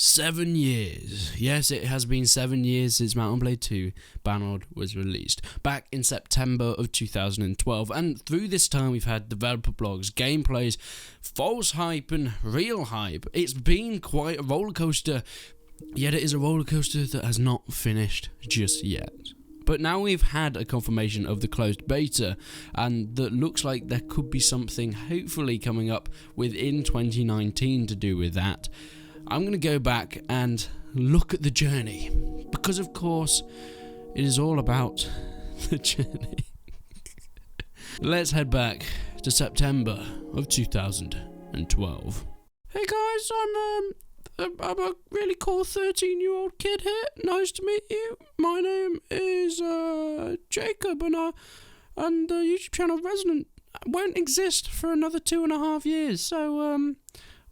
7 years. Yes, it has been 7 years since Mount & Blade 2 Bannerlord was released, back in September of 2012, and through this time we've had developer blogs, gameplays, false hype and real hype. It's been quite a rollercoaster, yet it is a rollercoaster that has not finished just yet. But now we've had a confirmation of the closed beta, and that looks like there could be something hopefully coming up within 2019 to do with that. I'm going to go back and look at the journey, because of course it is all about the journey. Let's head back to September of 2012. Hey guys, I'm a really cool 13-year-old kid here. Nice to meet you. My name is Jacob, and the YouTube channel Resonant won't exist for another 2.5 years, so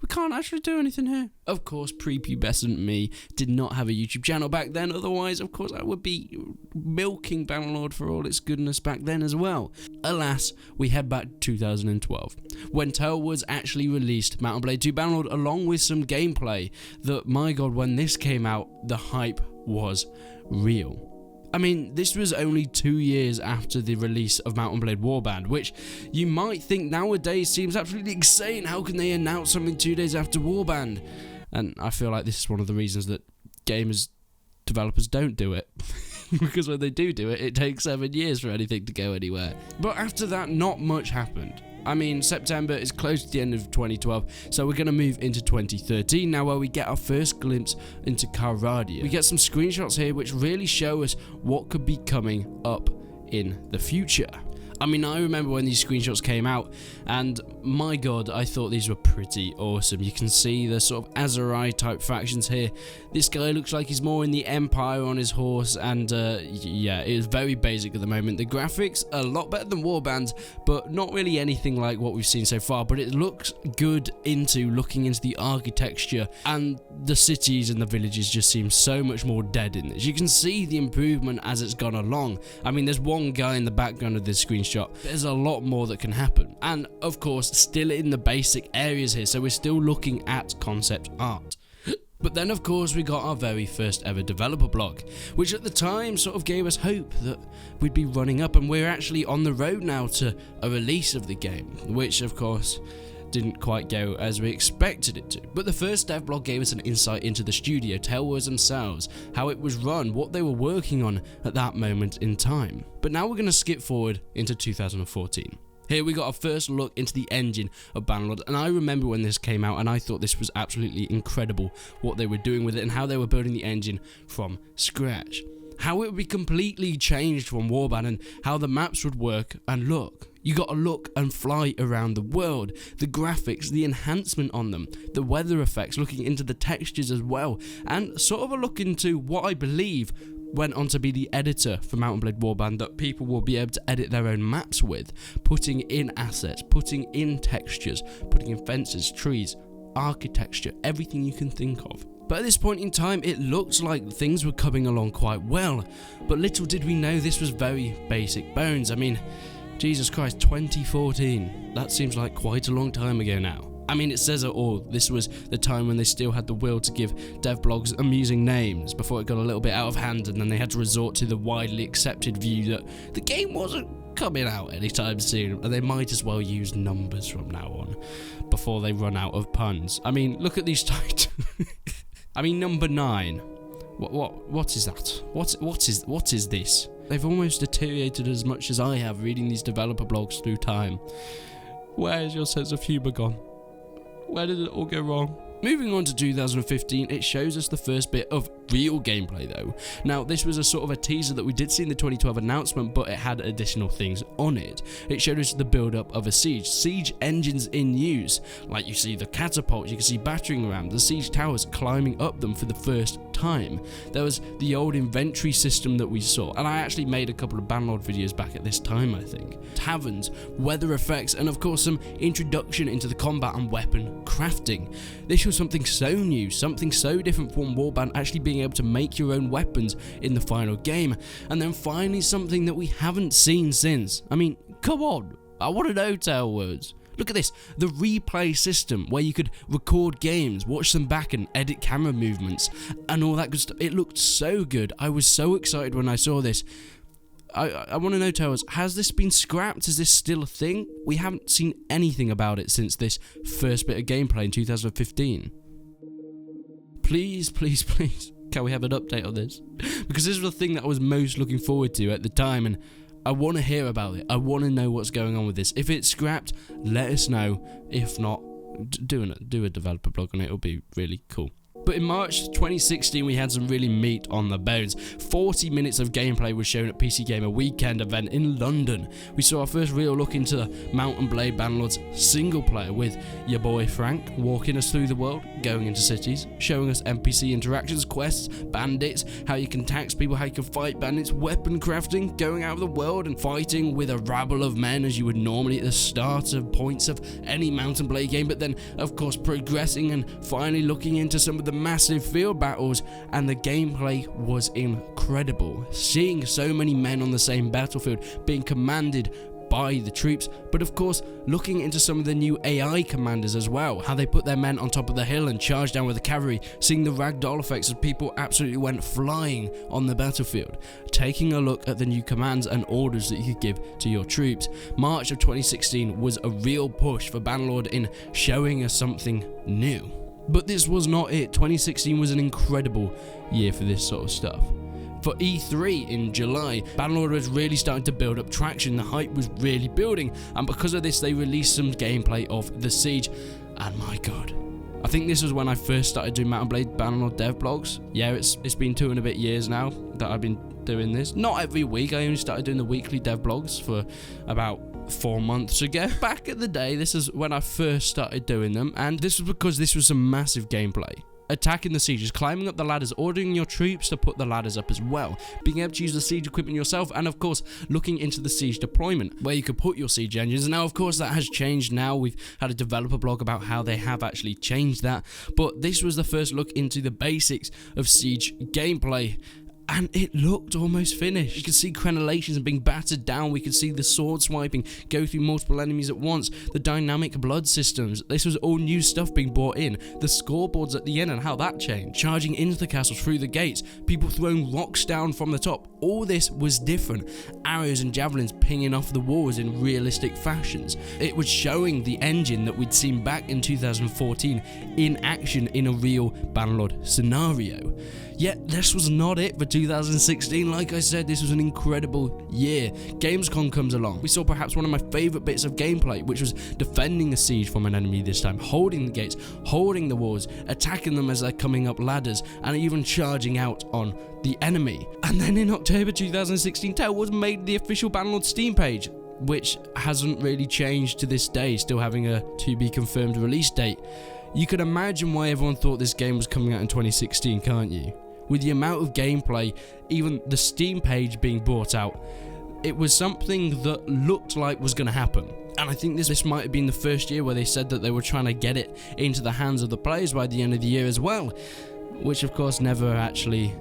we can't actually do anything here. Of course, prepubescent me did not have a YouTube channel back then. Otherwise, of course, I would be milking Bannerlord for all its goodness back then as well. Alas, we head back to 2012, when Tailwoods actually released Mount & Blade 2 Bannerlord along with some gameplay that, my god, when this came out, the hype was real. I mean, this was only 2 years after the release of Mount & Blade Warband, which you might think nowadays seems absolutely insane. How can they announce something 2 days after Warband? And I feel like this is one of the reasons that developers don't do it. Because when they do it, it takes 7 years for anything to go anywhere. But after that, not much happened. I mean, September is close to the end of 2012, so we're going to move into 2013 now, where we get our first glimpse into Karadia. We get some screenshots here which really show us what could be coming up in the future. I mean, I remember when these screenshots came out, and my god, I thought these were pretty awesome. You can see the sort of Azurai type factions here. This guy looks like he's more in the Empire on his horse, and yeah, it is very basic at the moment. The graphics are a lot better than Warband's, but not really anything like what we've seen so far, but it looks good looking into the architecture, and the cities and the villages just seem so much more dead in this. You can see the improvement as it's gone along. I mean, there's one guy in the background of this screenshot. There's a lot more that can happen, and of course still in the basic areas here, so we're still looking at concept art. But then of course we got our very first ever developer blog, which at the time sort of gave us hope that we'd be running up and we're actually on the road now to a release of the game, which of course didn't quite go as we expected it to. But the first dev blog gave us an insight into the studio, Tailwoods themselves, how it was run, what they were working on at that moment in time. But now we're going to skip forward into 2014. Here we got our first look into the engine of Bannerlord, and I remember when this came out and I thought this was absolutely incredible what they were doing with it and how they were building the engine from scratch. How it would be completely changed from Warband and how the maps would work and look. You got to look and fly around the world, the graphics, the enhancement on them, the weather effects, looking into the textures as well, and sort of a look into what I believe went on to be the editor for Mount & Blade Warband that people will be able to edit their own maps with, putting in assets, putting in textures, putting in fences, trees, architecture, everything you can think of. But at this point in time, it looks like things were coming along quite well, but little did we know this was very basic bones. I mean, Jesus Christ, 2014, that seems like quite a long time ago now. I mean, it says it all. This was the time when they still had the will to give dev blogs amusing names before it got a little bit out of hand, and then they had to resort to the widely accepted view that the game wasn't coming out anytime soon, and they might as well use numbers from now on before they run out of puns. I mean, look at these titles. I mean, number 9. What is that? What is this? They've almost deteriorated as much as I have reading these developer blogs through time. Where is your sense of humour gone? Where did it all go wrong? Moving on to 2015, it shows us the first bit of real gameplay though. Now, this was a sort of a teaser that we did see in the 2012 announcement, but it had additional things on it. It showed us the build-up of a siege engines in use. Like, you see the catapults, you can see battering rams, the siege towers climbing up them for the first time. There was the old inventory system that we saw, and I actually made a couple of Bannerlord videos back at this time, I think. Taverns, weather effects, and of course some introduction into the combat and weapon crafting. This was something so new, something so different from Warband, actually being able to make your own weapons in the final game, and then finally something that we haven't seen since. I mean, come on, I want to know, Tailwoods. Look at this, the replay system where you could record games, watch them back and edit camera movements and all that good stuff. It looked so good. I was so excited when I saw this. I want to know, tell us, has this been scrapped? Is this still a thing? We haven't seen anything about it since this first bit of gameplay in 2015. Please, please, please, can we have an update on this? Because this was the thing that I was most looking forward to at the time, and I want to hear about it. I want to know what's going on with this. If it's scrapped, let us know. If not, do a developer blog on it. It'll be really cool. But in March 2016, we had some really meat on the bones. 40 minutes of gameplay was shown at PC Gamer weekend event in London. We saw our first real look into the Mount and Blade Bannerlord's single player with your boy Frank walking us through the world, going into cities, showing us NPC interactions, quests, bandits, how you can tax people, how you can fight bandits, weapon crafting, going out of the world and fighting with a rabble of men as you would normally at the start of points of any Mount and Blade game, but then of course progressing and finally looking into some of the massive field battles, and the gameplay was incredible. Seeing so many men on the same battlefield being commanded by the troops, but of course looking into some of the new AI commanders as well, how they put their men on top of the hill and charged down with the cavalry, seeing the ragdoll effects as people absolutely went flying on the battlefield, taking a look at the new commands and orders that you could give to your troops. March of 2016 was a real push for Bannerlord in showing us something new. But this was not it. 2016 was an incredible year for this sort of stuff. For E3 in July, Bannerlord was really starting to build up traction, the hype was really building, and because of this they released some gameplay of The Siege, and my god. I think this was when I first started doing Mount & Blade Bannerlord dev blogs. Yeah, it's been 2 and a bit years now that I've been doing this. Not every week, I only started doing the weekly dev blogs for about 4 months ago. Back in the day, this is when I first started doing them, and this was because this was some massive gameplay. Attacking the sieges, climbing up the ladders, ordering your troops to put the ladders up as well, being able to use the siege equipment yourself, and of course looking into the siege deployment where you could put your siege engines. Now of course that has changed now. We've had a developer blog about how they have actually changed that, but this was the first look into the basics of siege gameplay. And it looked almost finished. You could see crenellations being battered down. We could see the sword swiping go through multiple enemies at once. The dynamic blood systems. This was all new stuff being brought in. The scoreboards at the end and how that changed. Charging into the castles through the gates. People throwing rocks down from the top. All this was different. Arrows and javelins pinging off the walls in realistic fashions. It was showing the engine that we'd seen back in 2014 in action in a real Bannerlord scenario. Yet this was not it for 2016. Like I said, this was an incredible year. Gamescom comes along. We saw perhaps one of my favourite bits of gameplay, which was defending a siege from an enemy this time, holding the gates, holding the walls, attacking them as they're coming up ladders, and even charging out on the enemy. And then in October 2016, Tale was made the official Bannerlord Steam page, which hasn't really changed to this day, still having a to be confirmed release date. You can imagine why everyone thought this game was coming out in 2016, can't you? With the amount of gameplay, even the Steam page being brought out, it was something that looked like was going to happen. And I think this might have been the first year where they said that they were trying to get it into the hands of the players by the end of the year as well, which of course never actually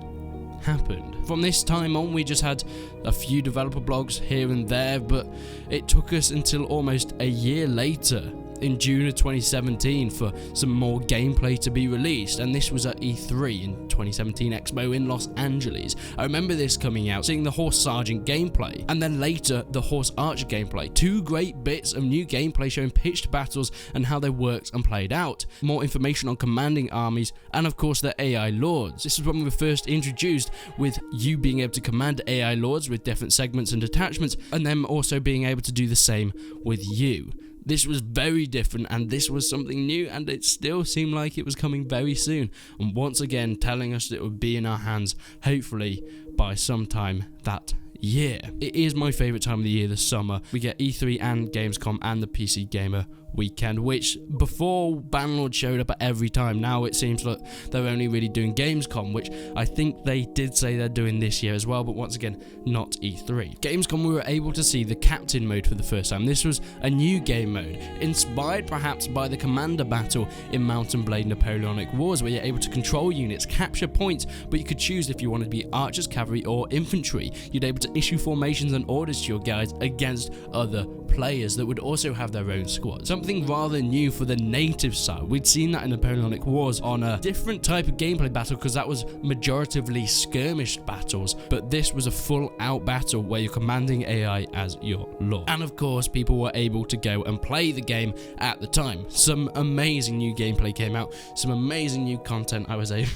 happened. From this time on, we just had a few developer blogs here and there, but it took us until almost a year later, in June of 2017, for some more gameplay to be released, and this was at E3 in 2017 Expo in Los Angeles. I remember this coming out, seeing the Horse Sergeant gameplay, and then later the Horse Archer gameplay. 2 great bits of new gameplay showing pitched battles and how they worked and played out. More information on commanding armies, and of course the AI lords. This is when we were first introduced, with you being able to command AI lords with different segments and detachments, and them also being able to do the same with you. This was very different, and this was something new, and it still seemed like it was coming very soon, and once again telling us that it would be in our hands, hopefully by sometime that year. It is my favourite time of the year, the summer. We get E3 and Gamescom and the PC Gamer weekend, which before Bannerlord showed up at every time. Now it seems like they're only really doing Gamescom, which I think they did say they're doing this year as well, but once again, not E3. Gamescom, we were able to see the Captain mode for the first time. This was a new game mode, inspired perhaps by the Commander battle in Mount & Blade Napoleonic Wars, where you're able to control units, capture points, but you could choose if you wanted to be archers, cavalry, or infantry. You'd be able to issue formations and orders to your guys against other players that would also have their own squad. something rather new for the native side. We'd seen that in Napoleonic Wars on a different type of gameplay battle because that was majoritively skirmished battles, but this was a full-out battle where you're commanding AI as your lord. And of course, people were able to go and play the game at the time. Some amazing new gameplay came out, some amazing new content I was able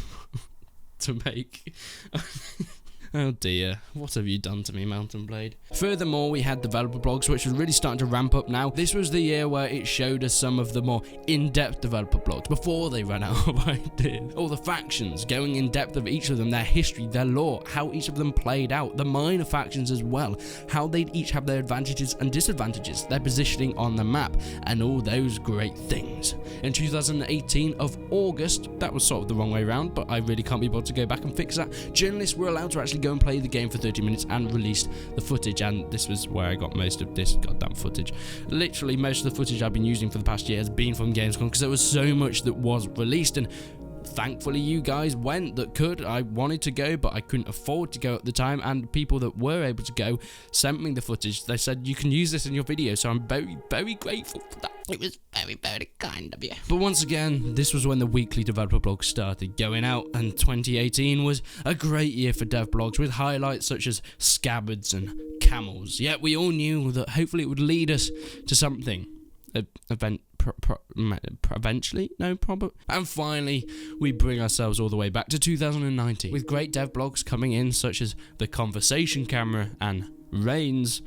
to make. Oh dear, what have you done to me, Mountain Blade? Furthermore, we had developer blogs, which was really starting to ramp up now. This was the year where it showed us some of the more in-depth developer blogs before they ran out of ideas. All the factions, going in depth of each of them, their history, their lore, how each of them played out, the minor factions as well, how they'd each have their advantages and disadvantages, their positioning on the map, and all those great things. In 2018 of August, that was sort of the wrong way around, but I really can't be bothered to go back and fix that. Journalists were allowed to actually go and play the game for 30 minutes and released the footage, and this was where I got most of this goddamn footage. Literally most of the footage I've been using for the past year has been from Gamescom because there was so much that was released, and thankfully you guys went that could. I wanted to go, but I couldn't afford to go at the time, and people that were able to go sent me the footage. They said you can use this in your video, so I'm very, very grateful for that. It was very, very kind of you. But once again, this was when the weekly developer blogs started going out, and 2018 was a great year for dev blogs with highlights such as scabbards and camels. Yet we all knew that hopefully it would lead us to something. Eventually, no problem. And finally, we bring ourselves all the way back to 2019 with great dev blogs coming in such as the Conversation Camera and Reigns.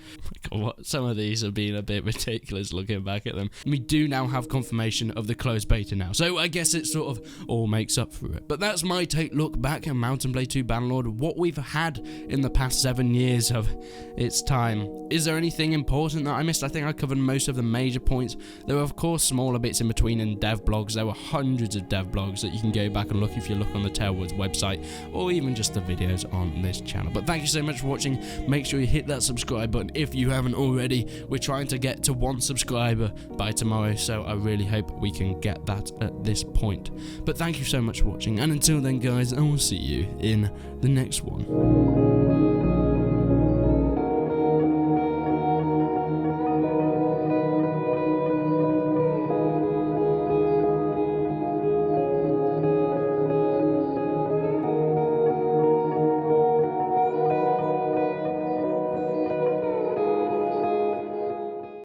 Some of these have been a bit ridiculous looking back at them. We do now have confirmation of the closed beta now, so I guess it sort of all makes up for it. But that's my take look back at Mount & Blade 2 Bannerlord, what we've had in the past 7 years of its time. Is there anything important that I missed? I think I covered most of the major points. There were of course smaller bits in between in dev blogs. There were hundreds of dev blogs that you can go back and look if you look on the Tailwoods website, or even just the videos on this channel. But thank you so much for watching. Make sure you hit that subscribe button if you haven't already. We're trying to get to 1 subscriber by tomorrow, so I really hope we can get that at this point. But thank you so much for watching, and until then guys, I will see you in the next one.